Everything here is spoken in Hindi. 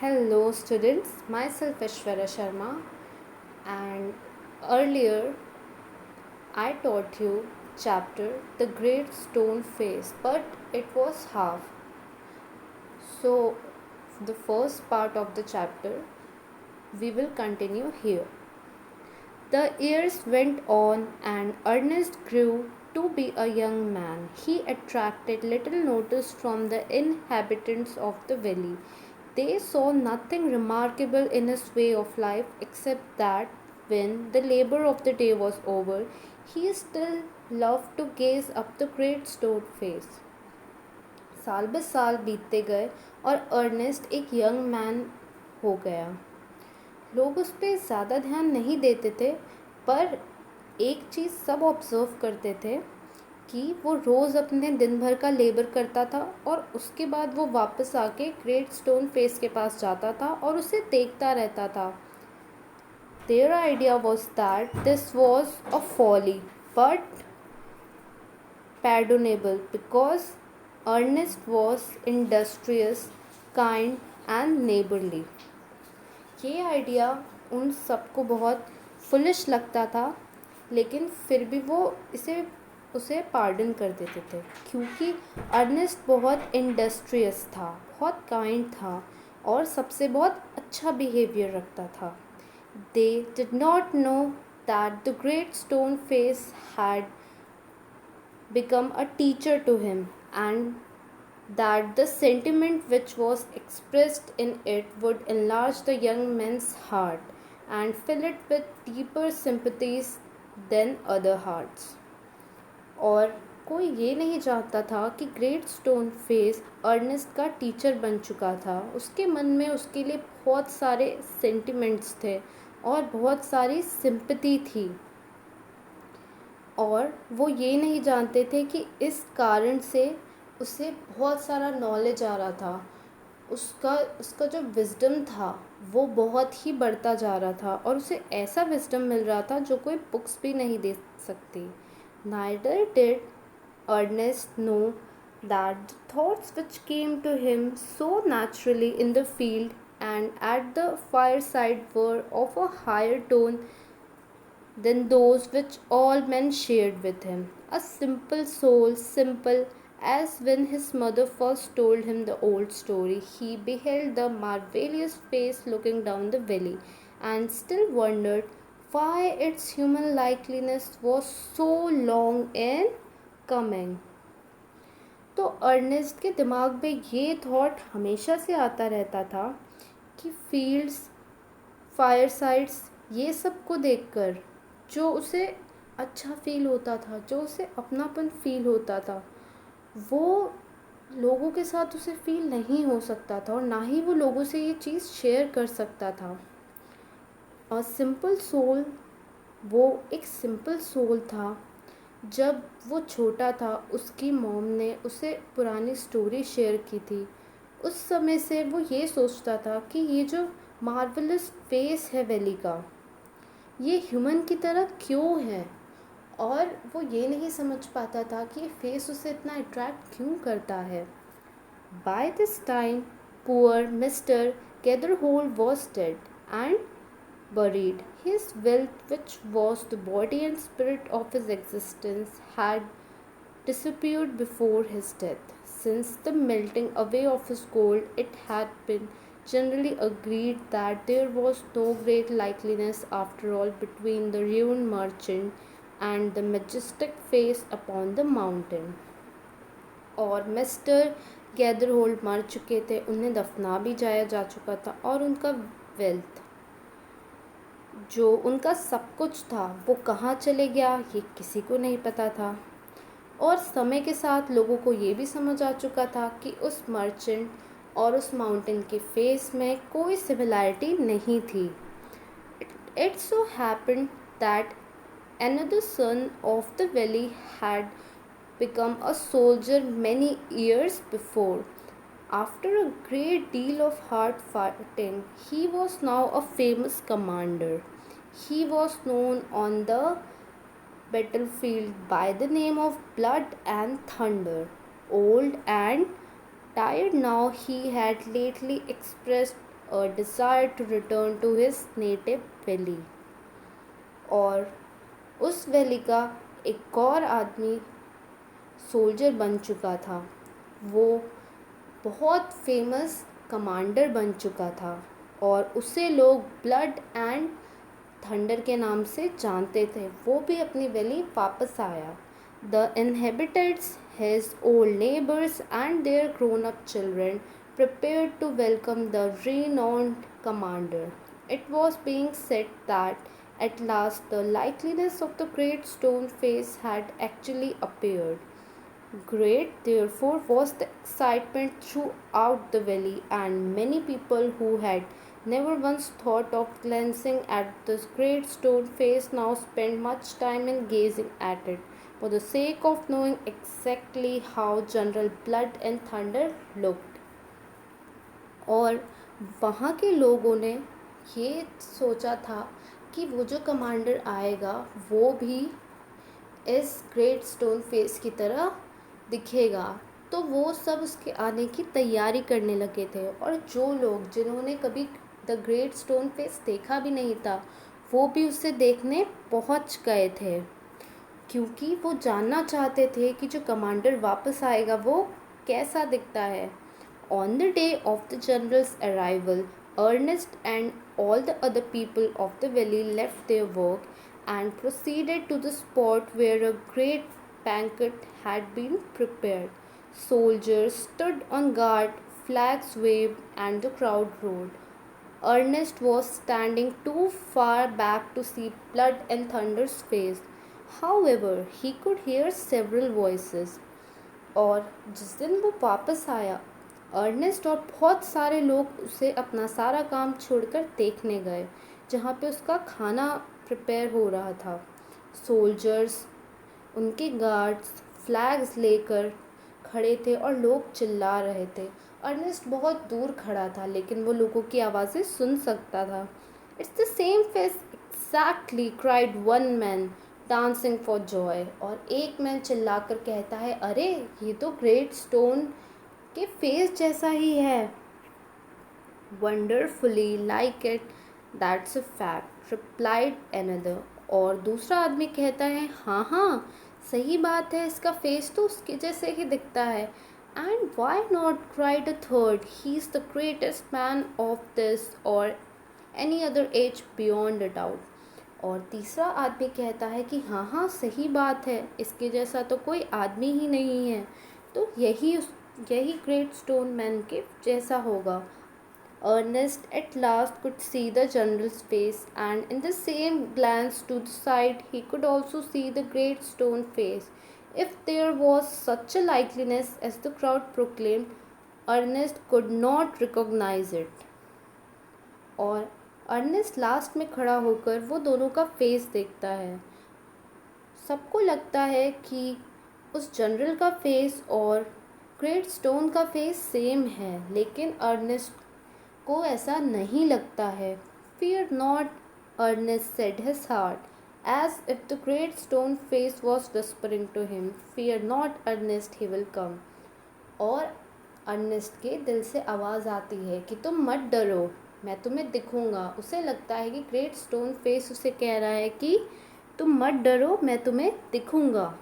Hello students, myself Ishwara Sharma, and earlier I taught you chapter The Great Stone Face, but it was half. So the first part of the chapter we will continue here. The years went on, and Ernest grew to be a young man. He attracted little notice from the inhabitants of the valley. They saw nothing remarkable in his way of life except that when the labor of the day was over, he still loved to gaze up the great stone face. साल ब साल बीतते गए और अर्नेस्ट एक यंग मैन हो गया। लोग उस पर ज़्यादा ध्यान नहीं देते थे, पर एक चीज़ सब ऑब्ज़र्व करते थे कि वो रोज़ अपने दिन भर का लेबर करता था और उसके बाद वो वापस आके ग्रेट स्टोन फेस के पास जाता था और उसे देखता रहता था। Their idea was that this was a folly, but pardonable because Ernest was industrious, kind and neighborly. ये आइडिया उन सबको बहुत फुलिश लगता था, लेकिन फिर भी वो उसे पार्डन कर देते थे क्योंकि अर्नेस्ट बहुत इंडस्ट्रियस था, बहुत काइंड था और सबसे बहुत अच्छा बिहेवियर रखता था। They did not know that the great stone face had become a teacher to him, and that the sentiment which was expressed in it would enlarge the young man's heart and fill it with deeper sympathies than other hearts. और कोई ये नहीं जानता था कि ग्रेट स्टोन फेस अर्नेस्ट का टीचर बन चुका था। उसके मन में उसके लिए बहुत सारे सेंटिमेंट्स थे और बहुत सारी सिंपैथी थी, और वो ये नहीं जानते थे कि इस कारण से उसे बहुत सारा नॉलेज आ रहा था। उसका उसका जो विज़डम था वो बहुत ही बढ़ता जा रहा था और उसे ऐसा विज़डम मिल रहा था जो कोई बुक्स भी नहीं दे सकती। Neither did Ernest know that the thoughts which came to him so naturally in the field and at the fireside were of a higher tone than those which all men shared with him. A simple soul, simple as when his mother first told him the old story. He beheld the marvelous face looking down the valley and still wondered why its human likeness was so long in coming. तो अर्नेस्ट के दिमाग में ये थॉट हमेशा से आता रहता था कि फील्ड्स, फायरसाइड्स, ये सब को देखकर जो उसे अच्छा फील होता था, जो उसे अपनापन फील होता था, वो लोगों के साथ उसे फील नहीं हो सकता था और ना ही वो लोगों से ये चीज़ शेयर कर सकता था। और सिंपल सोल, वो एक सिंपल सोल था। जब वो छोटा था उसकी मॉम ने उसे पुरानी स्टोरी शेयर की थी। उस समय से वो ये सोचता था कि ये जो मार्वलस फेस है वैली का, ये ह्यूमन की तरह क्यों है, और वो ये नहीं समझ पाता था कि ये फेस उसे इतना अट्रैक्ट क्यों करता है। By this time poor mister Gatherhold was dead and buried. His wealth, which was the body and spirit of his existence, had disappeared before his death. Since the melting away of his gold, it had been generally agreed that there was no great likeness after all between the ruined merchant and the majestic face upon the mountain. और मिस्टर गैदरहोल्ड मर चुके थे, उन्हें दफना भी जाया जा चुका था और उनका वेल्थ, जो उनका सब कुछ था, वो कहाँ चले गया ये किसी को नहीं पता था। और समय के साथ लोगों को ये भी समझ आ चुका था कि उस मर्चेंट और उस माउंटेन के फेस में कोई सिमिलैरिटी नहीं थी। It so happened that another son of the valley had become a soldier many years before. After a great deal of hard fighting, he was now a famous commander. He was known on the battlefield by the name of Blood and Thunder. Old and tired now, he had lately expressed a desire to return to his native valley. और उस वैली का एक और आदमी सोल्जर बन चुका था। वो बहुत फेमस कमांडर बन चुका था और उसे लोग ब्लड एंड थंडर के नाम से जानते थे। वो भी अपनी वैली वापस आया। The inhabitants, his old neighbors and their grown-up children prepared to welcome the renowned commander. It was being said that at last the likeness of the great stone face had actually appeared. Great, therefore, was the excitement throughout the valley, and many people who had never once thought of glancing at this great stone face now spent much time in gazing at it for the sake of knowing exactly how General Blood and Thunder looked. और वहाँ के लोगों ने ये सोचा था कि वो जो कमांडर आएगा वो भी इस ग्रेट स्टोन फेस की तरह दिखेगा। तो वो सब उसके आने की तैयारी करने लगे थे। और जो लोग जिन्होंने कभी द ग्रेट स्टोन फेस देखा भी नहीं था वो भी उसे देखने पहुंच गए थे, क्योंकि वो जानना चाहते थे कि जो कमांडर वापस आएगा वो कैसा दिखता है। On the day of the general's arrival, Ernest and all the other people of the valley left their work and proceeded to the spot where a great banquet had been prepared. Soldiers stood on guard, flags waved, and the crowd roared. Ernest was standing too far back to see Blood and Thunder's face. However, he could hear several voices. और जिस दिन वो वापस आया, अर्नेस्ट और बहुत सारे लोग उसे अपना सारा काम छोड़कर देखने गए, जहाँ पे उसका खाना प्रिपेयर हो रहा था। सोल्जर्स, उनके गार्ड्स फ्लैग्स लेकर खड़े थे और लोग चिल्ला रहे थे। अर्नेस्ट बहुत दूर खड़ा था लेकिन वो लोगों की आवाज़ें सुन सकता था। It's the same face exactly, cried one man dancing for Joy. और एक मैन चिल्लाकर कहता है, अरे ये तो ग्रेट स्टोन के फेस जैसा ही है। Wonderfully like it, that's a fact, replied another. और दूसरा आदमी कहता है, हाँ हाँ सही बात है, इसका फेस तो उसके जैसे ही दिखता है। And why not, cried a third, he is the greatest man of this or any other age beyond a doubt. और तीसरा आदमी कहता है कि हाँ हाँ सही बात है, इसके जैसा तो कोई आदमी ही नहीं है, तो यही ग्रेट स्टोन मैन के जैसा होगा। Ernest at last could see the general's face, and in the same glance to the side he could also see the great stone face. If there was such a likeness as the crowd proclaimed, Ernest could not recognize it. और अर्नेस्ट लास्ट में खड़ा होकर वो दोनों का फेस देखता है। सबको लगता है कि उस जनरल का फेस और ग्रेट स्टोन का फेस सेम है, लेकिन अर्नेस्ट को ऐसा नहीं लगता है। Fear not, Ernest said his heart, as if the great stone face was whispering to him, Fear not, Ernest, he will come. और अर्नेस्ट के दिल से आवाज़ आती है कि तुम मत डरो, मैं तुम्हें दिखूंगा। उसे लगता है कि ग्रेट स्टोन फेस उसे कह रहा है कि तुम मत डरो, मैं तुम्हें दिखूंगा।